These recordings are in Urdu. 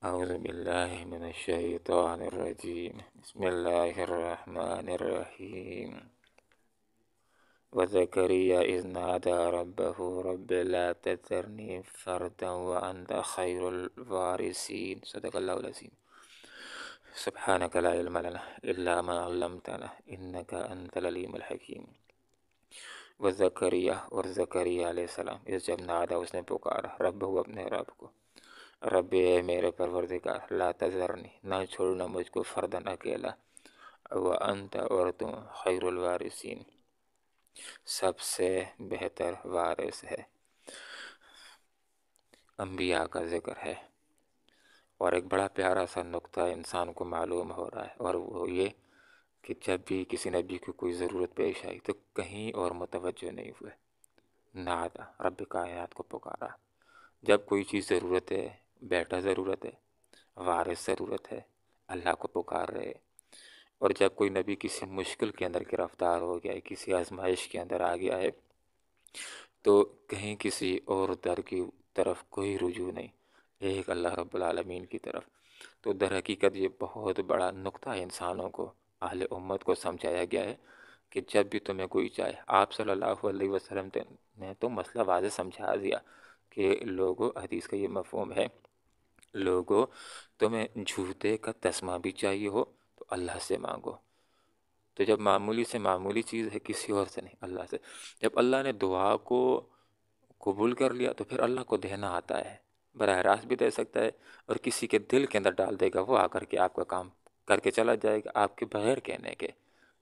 أعوذ بالله من الشيطان الرجيم بسم الله الرحمن الرحيم وزكريا إذ نادى ربه رب لا تذرني فردا وأنت خير الوارثين صدق الله العظيم سبحانك لا علم لنا إلا ما علمتنا إنك أنت العليم الحكيم وزكريا اور زکریا علیہ السلام اس جب نادا اس نے پکارا رب ہو اپنے رب کو رب اے میرے پروردگار لا تذرنی نہ چھوڑنا مجھ کو فردن اکیلا وانت اور تم خیر الوارثین سب سے بہتر وارث ہے۔ انبیاء کا ذکر ہے اور ایک بڑا پیارا سا نقطہ انسان کو معلوم ہو رہا ہے اور وہ یہ کہ جب بھی کسی نبی کو کوئی ضرورت پیش آئی تو کہیں اور متوجہ نہیں ہوئے، نادا رب کائنات کو پکارا۔ جب کوئی چیز ضرورت ہے، بیٹا ضرورت ہے، وارث ضرورت ہے، اللہ کو پکار رہے۔ اور جب کوئی نبی کسی مشکل کے اندر گرفتار ہو گیا ہے، کسی آزمائش کے اندر آ گیا ہے، تو کہیں کسی اور در کی طرف کوئی رجوع نہیں، ایک اللہ رب العالمین کی طرف۔ تو در حقیقت یہ بہت بڑا نقطہ انسانوں کو، اہل امت کو سمجھایا گیا ہے کہ جب بھی تمہیں کوئی چاہے، آپ صلی اللہ علیہ وسلم نے تو مسئلہ واضح سمجھا دیا کہ لوگوں، حدیث کا یہ مفہوم ہے، لوگوں تمہیں جوتے کا تسمہ بھی چاہیے ہو تو اللہ سے مانگو۔ تو جب معمولی سے معمولی چیز ہے، کسی اور سے نہیں، اللہ سے۔ جب اللہ نے دعا کو قبول کر لیا تو پھر اللہ کو دینا آتا ہے، براہ راست بھی دے سکتا ہے اور کسی کے دل کے اندر ڈال دے گا، وہ آ کر کے آپ کا کام کر کے چلا جائے گا آپ کے بغیر کہنے کے۔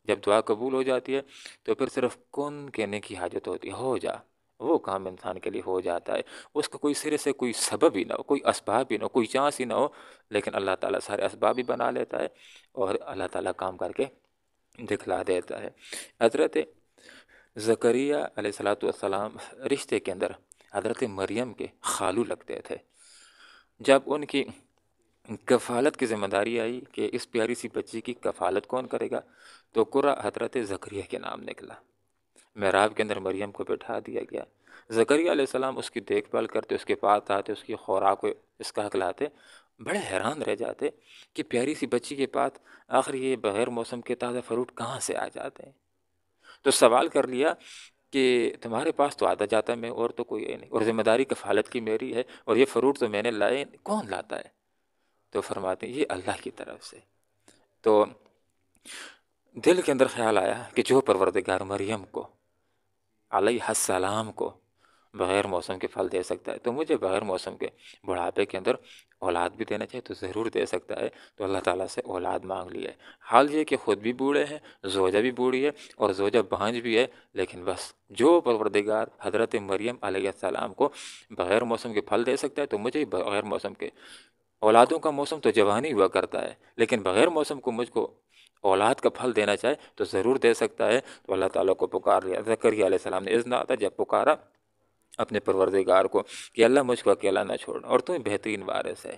جب دعا قبول ہو جاتی ہے تو پھر صرف کن کہنے کی حاجت ہوتی ہے، ہو جا، وہ کام انسان کے لیے ہو جاتا ہے۔ اس کا کوئی سرے سے کوئی سبب ہی نہ ہو، کوئی اسباب ہی نہ ہو، کوئی چانس ہی نہ ہو، لیکن اللہ تعالیٰ سارے اسباب ہی بنا لیتا ہے اور اللہ تعالیٰ کام کر کے دکھلا دیتا ہے۔ حضرت زکریا علیہ السلام رشتے کے اندر حضرت مریم کے خالو لگتے تھے۔ جب ان کی کفالت کی ذمہ داری آئی کہ اس پیاری سی بچی کی کفالت کون کرے گا، تو قرہ حضرت زکریا کے نام نکلا۔ محراب کے اندر مریم کو بٹھا دیا گیا۔ زکریا علیہ السلام اس کی دیکھ بھال کرتے، اس کے پاس آتے، اس کی خوراک کو اس کا لاتے، بڑے حیران رہ جاتے کہ پیاری سی بچی کے پاس آخر یہ بغیر موسم کے تازہ فروٹ کہاں سے آ جاتے ہیں۔ تو سوال کر لیا کہ تمہارے پاس تو آتا جاتا میں اور تو کوئی ہے نہیں، اور ذمہ داری کفالت کی میری ہے، اور یہ فروٹ تو میں نے لائے، کون لاتا ہے؟ تو فرماتے ہیں یہ اللہ کی طرف سے۔ تو دل کے اندر خیال آیا کہ جو پروردگار مریم کو علیہ السلام کو بغیر موسم کے پھل دے سکتا ہے تو مجھے بغیر موسم کے بڑھاپے کے اندر اولاد بھی دینا چاہیے تو ضرور دے سکتا ہے۔ تو اللہ تعالیٰ سے اولاد مانگ لی ہے۔ حال یہ کہ خود بھی بوڑھے ہیں، زوجہ بھی بوڑھی ہے اور زوجہ بانجھ بھی ہے، لیکن بس جو پروردگار حضرت مریم علیہ السلام کو بغیر موسم کے پھل دے سکتا ہے تو مجھے بغیر موسم کے، اولادوں کا موسم تو جوانی ہوا کرتا ہے، لیکن بغیر موسم کو مجھ کو اولاد کا پھل دینا چاہے تو ضرور دے سکتا ہے۔ تو اللہ تعالیٰ کو پکار لیا۔ زکریا علیہ السلام نے اذن آتا جب پکارا اپنے پروردگار کو کہ اللہ مجھ کو اکیلا نہ چھوڑنا، اور تو ہی بہترین وارث ہے،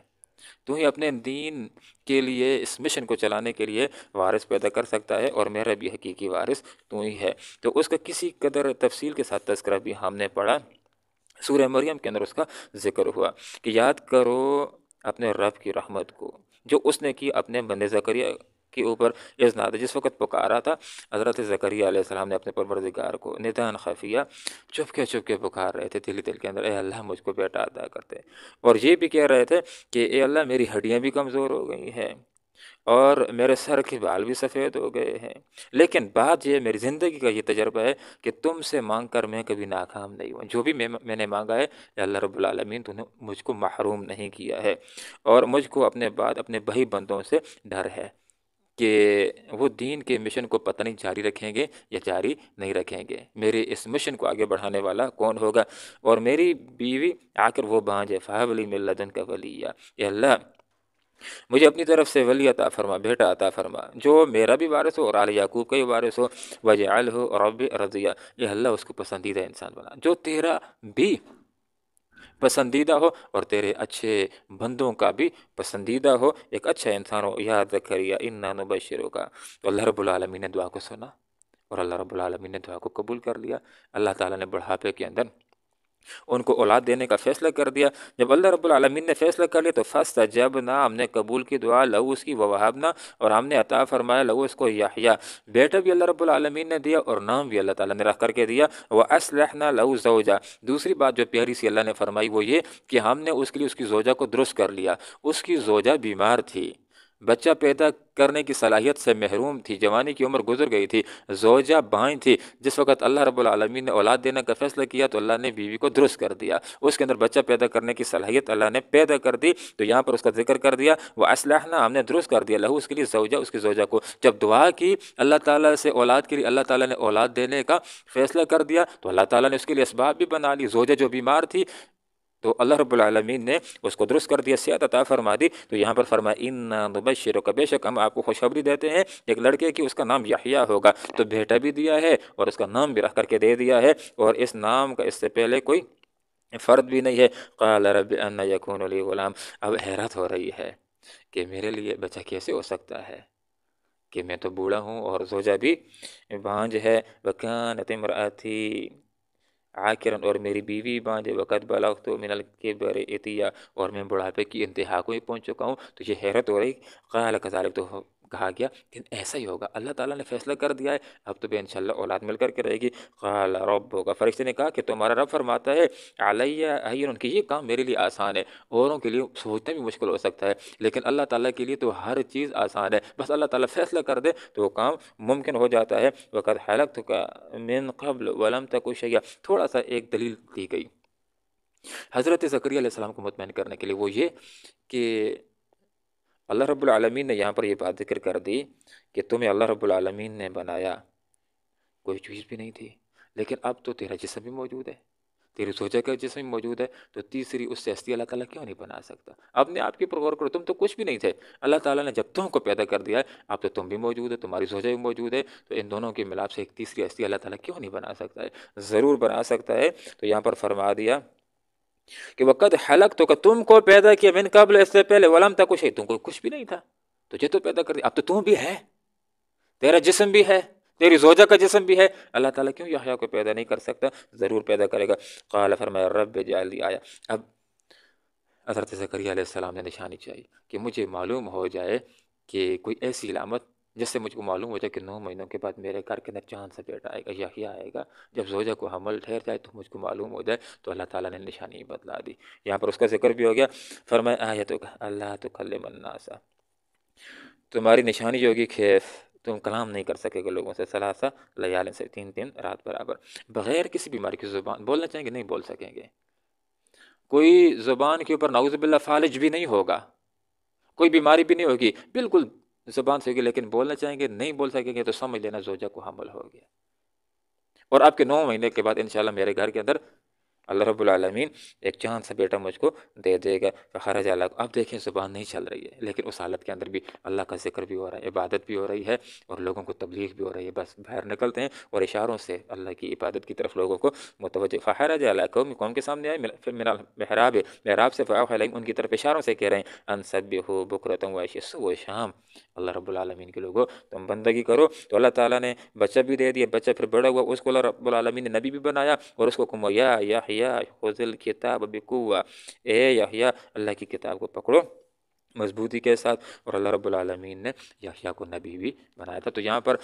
تو ہی اپنے دین کے لیے، اس مشن کو چلانے کے لیے وارث پیدا کر سکتا ہے، اور میرا بھی حقیقی وارث تو ہی ہے۔ تو اس کا کسی قدر تفصیل کے ساتھ تذکرہ بھی ہم نے پڑھا، سورہ مریم کے اندر اس کا ذکر ہوا کہ یاد کرو اپنے رب کی رحمت کو جو اس نے کی اپنے بندے زکریا کے اوپر۔ جس وقت پکارا تھا حضرت زکریا علیہ السلام نے اپنے پروردگار کو ندان خفیہ چپ کے پکار رہے تھے دل کے اندر، اے اللہ مجھ کو بیٹا عطا کرتے، اور یہ بھی کہہ رہے تھے کہ اے اللہ میری ہڈیاں بھی کمزور ہو گئی ہیں اور میرے سر کے بال بھی سفید ہو گئے ہیں، لیکن بات یہ میری زندگی کا یہ تجربہ ہے کہ تم سے مانگ کر میں کبھی ناکام نہیں ہوا، جو بھی میں نے مانگا ہے اے اللہ رب العالمین تو نے مجھ کو محروم نہیں کیا ہے، اور مجھ کو اپنے بعد اپنے بھائی بندوں سے ڈر ہے کہ وہ دین کے مشن کو پتہ نہیں جاری رکھیں گے یا جاری نہیں رکھیں گے، میرے اس مشن کو آگے بڑھانے والا کون ہوگا، اور میری بیوی آ کر وہ بانجھ ہے فہب لی من لدنک ولیہ، اے اللہ مجھے اپنی طرف سے ولی عطا فرما، بیٹا عطا فرما جو میرا بھی وارث ہو اور آل یعقوب کا بھی وارث ہو، وجعلہ رب رضیہ، یہ اللہ اس کو پسندیدہ انسان بنا جو تیرا بھی پسندیدہ ہو اور تیرے اچھے بندوں کا بھی پسندیدہ ہو، ایک اچھا انسان ہو۔ یا زکریا انا نبشرک، تو اللہ رب العالمین نے دعا کو سنا اور اللہ رب العالمین نے دعا کو قبول کر لیا۔ اللہ تعالیٰ نے بڑھاپے کے اندر ان کو اولاد دینے کا فیصلہ کر دیا۔ جب اللہ رب العالمین نے فیصلہ کر لیا تو فاستجبنا، ہم نے قبول کی دعا، لہو اس کی، ووہبنا، اور ہم نے عطا فرمایا، لہو اس کو، یحییٰ، بیٹا بھی اللہ رب العالمین نے دیا اور نام بھی اللہ تعالیٰ نے رکھ کر کے دیا، واصلحنا لہو زوجا۔ دوسری بات جو پیاری سی اللہ نے فرمائی وہ یہ کہ ہم نے اس کے لیے اس کی زوجہ کو درست کر لیا۔ اس کی زوجہ بیمار تھی، بچہ پیدا کرنے کی صلاحیت سے محروم تھی، جوانی کی عمر گزر گئی تھی، زوجہ بائیں تھی۔ جس وقت اللہ رب العالمین نے اولاد دینے کا فیصلہ کیا تو اللہ نے بیوی کو درست کر دیا، اس کے اندر بچہ پیدا کرنے کی صلاحیت اللہ نے پیدا کر دی۔ تو یہاں پر اس کا ذکر کر دیا، وہ اصلحنا، ہم نے درست کر دیا، لہو اس کے لیے، زوجہ، اس کی زوجہ کو۔ جب دعا کی اللہ تعالیٰ سے اولاد کے لیے، اللہ تعالیٰ نے اولاد دینے کا فیصلہ کر دیا تو اللہ تعالیٰ نے اس کے لیے اسباب بھی بنا لی۔ زوجہ جو بیمار تھی تو اللہ رب العالمین نے اس کو درست کر دیا، صحت عطا فرما دی۔ تو یہاں پر فرمایا انا نبشرک، بے شک ہم آپ کو خوشخبری دیتے ہیں ایک لڑکے کی، اس کا نام یحییٰ ہوگا۔ تو بیٹا بھی دیا ہے اور اس کا نام بھی رکھ کر کے دے دیا ہے، اور اس نام کا اس سے پہلے کوئی فرد بھی نہیں ہے۔ قال رب ان یکون لی غلام، اب حیرت ہو رہی ہے کہ میرے لیے بچہ کیسے ہو سکتا ہے کہ میں تو بوڑھا ہوں اور زوجہ بھی بانجھ ہے، وکانت امرأتی عاقرن، اور میری بیوی بانجھ، وقت بلغت من الکبر عتیہ، اور میں بڑھاپے کی انتہا کو ہی پہنچ چکا ہوں۔ تو یہ حیرت ہو رہی۔ قال کذالک، تو کہا گیا کہ ایسا ہی ہوگا، اللہ تعالیٰ نے فیصلہ کر دیا ہے، اب تو بے انشاءاللہ اولاد مل کر کے رہے گی۔ قال ربک، فرشتے نے کہا کہ تمہارا رب فرماتا ہے علیہ ہین، کہ یہ کام میرے لیے آسان ہے، اوروں کے لیے سوچنا بھی مشکل ہو سکتا ہے لیکن اللہ تعالیٰ کے لیے تو ہر چیز آسان ہے، بس اللہ تعالیٰ فیصلہ کر دے تو وہ کام ممکن ہو جاتا ہے۔ وقد خلقتک من قبل ولم تک شیئا، تھوڑا سا ایک دلیل دی گئی حضرت زکریا علیہ السلام کو مطمئن کرنے کے لیے، وہ یہ کہ اللہ رب العالمین نے یہاں پر یہ بات ذکر کر دی کہ تمہیں اللہ رب العالمین نے بنایا، کوئی چیز بھی نہیں تھی، لیکن اب تو تیرا جسم بھی موجود ہے، تیری زوجہ کا جسم بھی موجود ہے، تو تیسری اس سے ہستی اللہ تعالیٰ کیوں نہیں بنا سکتا؟ اپنے آپ کی پر غور کرو، تم تو کچھ بھی نہیں تھے، اللہ تعالیٰ نے جب تم کو پیدا کر دیا ہے اب تو تم بھی موجود ہے، تمہاری زوجہ بھی موجود ہے، تو ان دونوں کے ملاپ سے ایک تیسری ہستی اللہ تعالیٰ کیوں نہیں بنا سکتا ہے؟ ضرور بنا سکتا ہے۔ تو یہاں پر فرما دیا کہ وقت حلق تو، کہ تم کو پیدا کیا، من قبل، اس سے پہلے، ولم تک شیء، تم کو کچھ بھی نہیں تھا، تجھے تو پیدا کر دیا، اب تو تم بھی ہے، تیرا جسم بھی ہے، تیری زوجہ کا جسم بھی ہے، اللہ تعالیٰ کیوں یحییٰ کو پیدا نہیں کر سکتا؟ ضرور پیدا کرے گا۔ قال، فرمایا رب اجعل لی آیہ، اب حضرت زکریا علیہ السلام نے نشانی چاہیے کہ مجھے معلوم ہو جائے کہ کوئی ایسی علامت جس سے مجھ کو معلوم ہو جائے کہ 9 مہینوں کے بعد میرے گھر کے اندر چاند سے بیٹا آئے گا، یحییٰ آئے گا۔ جب زوجہ کو حمل ٹھہر جائے تو مجھ کو معلوم ہو جائے، تو اللہ تعالیٰ نے نشانی بدلا دی۔ یہاں پر اس کا ذکر بھی ہو گیا، فرمایا آیتک اللہ تکلم الناس، تمہاری نشانی جو ہوگی کہ تم کلام نہیں کر سکے گے لوگوں سے، ثلاثہ لیال، سے 3 رات برابر، بغیر کسی بیماری کی، زبان بولنا چاہیں گے نہیں بول سکیں گے، کوئی زبان کے اوپر نعوذ باللہ فالج بھی نہیں ہوگا، کوئی بیماری بھی نہیں ہوگی، بالکل زبان سے ہوگی لیکن بولنا چاہیں گے نہیں بول سکیں گے، تو سمجھ لینا زوجہ کو حمل ہو گیا، اور آپ کے 9 مہینے کے بعد انشاءاللہ میرے گھر کے اندر اللہ رب العالمین ایک چاند سا بیٹا مجھ کو دے دے گا۔ فخرج اللہ، اب دیکھیں زبان نہیں چل رہی ہے لیکن اس حالت کے اندر بھی اللہ کا ذکر بھی ہو رہا ہے، عبادت بھی ہو رہی ہے، اور لوگوں کو تبلیغ بھی ہو رہی ہے، بس باہر نکلتے ہیں اور اشاروں سے اللہ کی عبادت کی طرف لوگوں کو متوجہ۔ فخرج اللہ، قوم کے سامنے آئے، پھر میرا محراب سے، فأوحى إليهم، ان کی طرف اشاروں سے کہہ رہے ہیں، ان سبحوا بکرۃ وعشیا، صبح و شام اللہ رب العالمین کے لوگوں تم بندگی کرو۔ تو اللہ تعالیٰ نے بچہ بھی دے دیا، بچہ پھر بڑا ہوا، اس کو اللہ رب العالمین نے نبی بھی بنایا، اور اس کو کہا یا یحییٰ خذ الکتاب بقوہ، اے یحییٰ اللہ کی کتاب کو پکڑو مضبوطی کے ساتھ، اور اللہ رب العالمین نے یحییٰ کو نبی بھی بنایا تھا۔ تو یہاں پر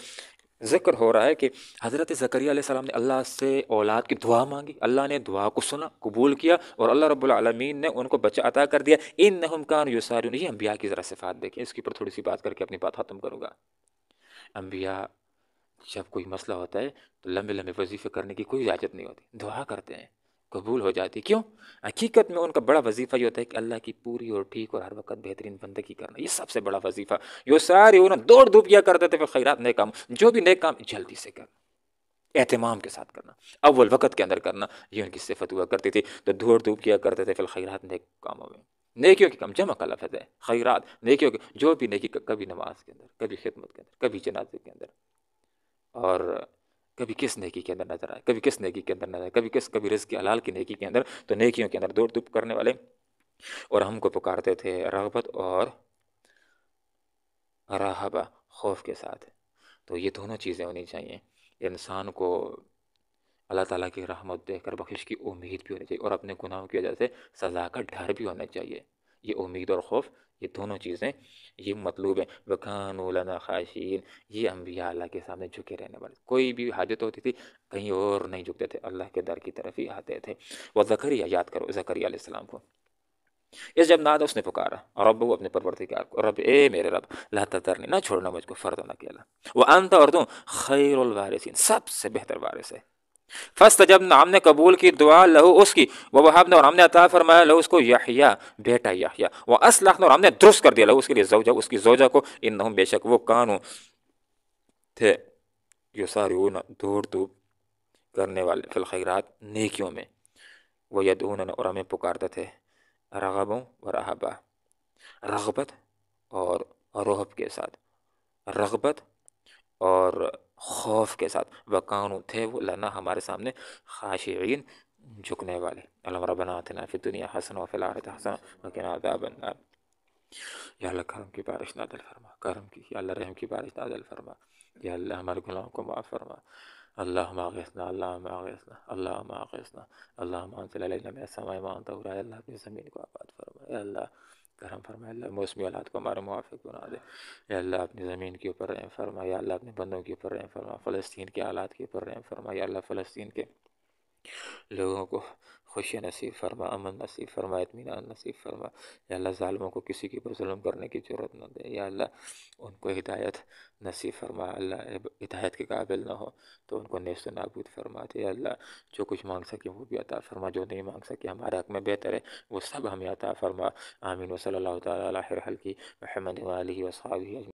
ذکر ہو رہا ہے کہ حضرت زکریا علیہ السلام نے اللہ سے اولاد کی دعا مانگی، اللہ نے دعا کو سنا، قبول کیا، اور اللہ رب العالمین نے ان کو بچہ عطا کر دیا۔ انہم کانوا یسارعون، یہ انبیاء کی ذرا صفات دیکھیں، اس کے اوپر تھوڑی سی بات کر کے اپنی بات ختم کروں گا۔ انبیاء جب کوئی مسئلہ ہوتا ہے تو لمبے لمبے وظیفے کرنے کی کوئی اجازت نہیں ہوتی، دعا کرتے ہیں، قبول ہو جاتی۔ کیوں؟ حقیقت میں ان کا بڑا وظیفہ یہ ہوتا ہے کہ اللہ کی پوری اور ٹھیک اور ہر وقت بہترین بندگی کرنا، یہ سب سے بڑا وظیفہ۔ یہ سارے دوڑ دھوپ کیا کرتے تھے، پھر خیرات نیک کام، جو بھی نیک کام جلدی سے کرنا، اہتمام کے ساتھ کرنا، اول وقت کے اندر کرنا، یہ ان کی صفت ہوا کرتی تھی۔ تو دوڑ دھوپ کیا کرتے تھے، پھر خیرات نیک کاموں میں، نیکیوں کے کام، جمع کا لفظ ہے خیرات، نیکیوں کے، جو بھی نیکی، کبھی نماز کے اندر، کبھی خدمت کے اندر، کبھی جنازے کے اندر، اور کبھی کس نیکی کے اندر نظر آئے، کبھی کس نیکی کے اندر نظر آئے، کبھی رزق حلال کی نیکی کے اندر، تو نیکیوں کے اندر دوڑ دھوپ کرنے والے، اور ہم کو پکارتے تھے رغبت اور رہبہ، خوف کے ساتھ۔ تو یہ دونوں چیزیں ہونی چاہیے انسان کو، اللہ تعالیٰ کی رحمت دیکھ کر بخشش کی امید بھی ہونی چاہیے، اور اپنے گناہوں کی وجہ سے سزا کا ڈر بھی ہونا چاہیے۔ یہ امید اور خوف، یہ دونوں چیزیں یہ مطلوب ہیں۔ وَكَانُوا لَنَا خَاشِعِينَ، یہ انبیاء اللہ کے سامنے جھکے رہنے والے، کوئی بھی حاجت ہوتی تھی کہیں اور نہیں جھکتے تھے، اللہ کے در کی طرف ہی آتے تھے۔ وزکریا، یاد کرو زکریا علیہ السلام کو، اس جب نادا اس نے پکارا رب، وہ اپنے پروردگار کو، رب اے میرے رب لا تذرنی، نہ چھوڑنا مجھ کو فردن اکیلا، وانت، اور تم خیر الوارثین، سب سے بہتر وارث ہے۔ فاستجبنا، ہم نے قبول کی دعا لہو اس کی، ووہبنا، اور ہم نے عطا فرمایا لہو اس کو یحییٰ، بیٹا یحییٰ، واصلحنا، اور ہم نے درست کر دیا لہو اس کے لیے زوجہ، اس کی زوجہ کو، انہم، بے شک وہ، کانوا تھے، یسارعون، دوڑ دھوپ کرنے والے، فی الخیرات، نیکیوں میں، ویدعوننا، اور ہمیں پکارتے تھے، رغبوں و رہبا، رغبت اور رہب کے ساتھ، رغبت اور خوف کے ساتھ، وکانو، تھے وہ، لنا، ہمارے سامنے، خاشعین، جھکنے والے۔ اللہم ربنا آتنا فی الدنیا حسنہ وفی الآخرۃ حسنہ وقنا عذاب النار۔ یا اللہ کرم کی بارش نازل فرما، کرم کی، یا اللہ رحم کی بارش نازل فرما، یا اللہ ہمارے گناہوں کو معاف فرما۔ اللہم اغثنا، اللہم اغثنا، اللہم اغثنا، اللہم انزل علینا من السماء ماء طہورا، یا اللہ اپنی زمین کو آباد فرما، یا اللہ کرم فرما، یا اللہ موسمی حالات کو ہمارے موافق بنا دے، یا اللہ اپنی زمین کے اوپر رحم فرما، یا اللہ اپنے بندوں کے اوپر رحم فرما، فلسطین کے حالات کے اوپر رحم فرما، یا اللہ فلسطین کے لوگوں کو خوشی نصیب فرما، امن نصیب فرما، اطمینان نصیب فرما، یا اللہ ظالموں کو کسی کے اوپر ظلم کرنے کی ضرورت نہ دے، یا اللہ ان کو ہدایت نصیب فرما، اللہ ہدایت کے قابل نہ ہو تو ان کو نیست و نابود فرما دے، یا اللہ جو کچھ مانگ سکے وہ بھی عطا فرما، جو نہیں مانگ سکے ہمارے حق میں بہتر ہے وہ سب ہمیں عطا فرما۔ آمین، و صلی اللہ تعالیٰ علی خیر خلقہ محمد و آلہ و صحبہ۔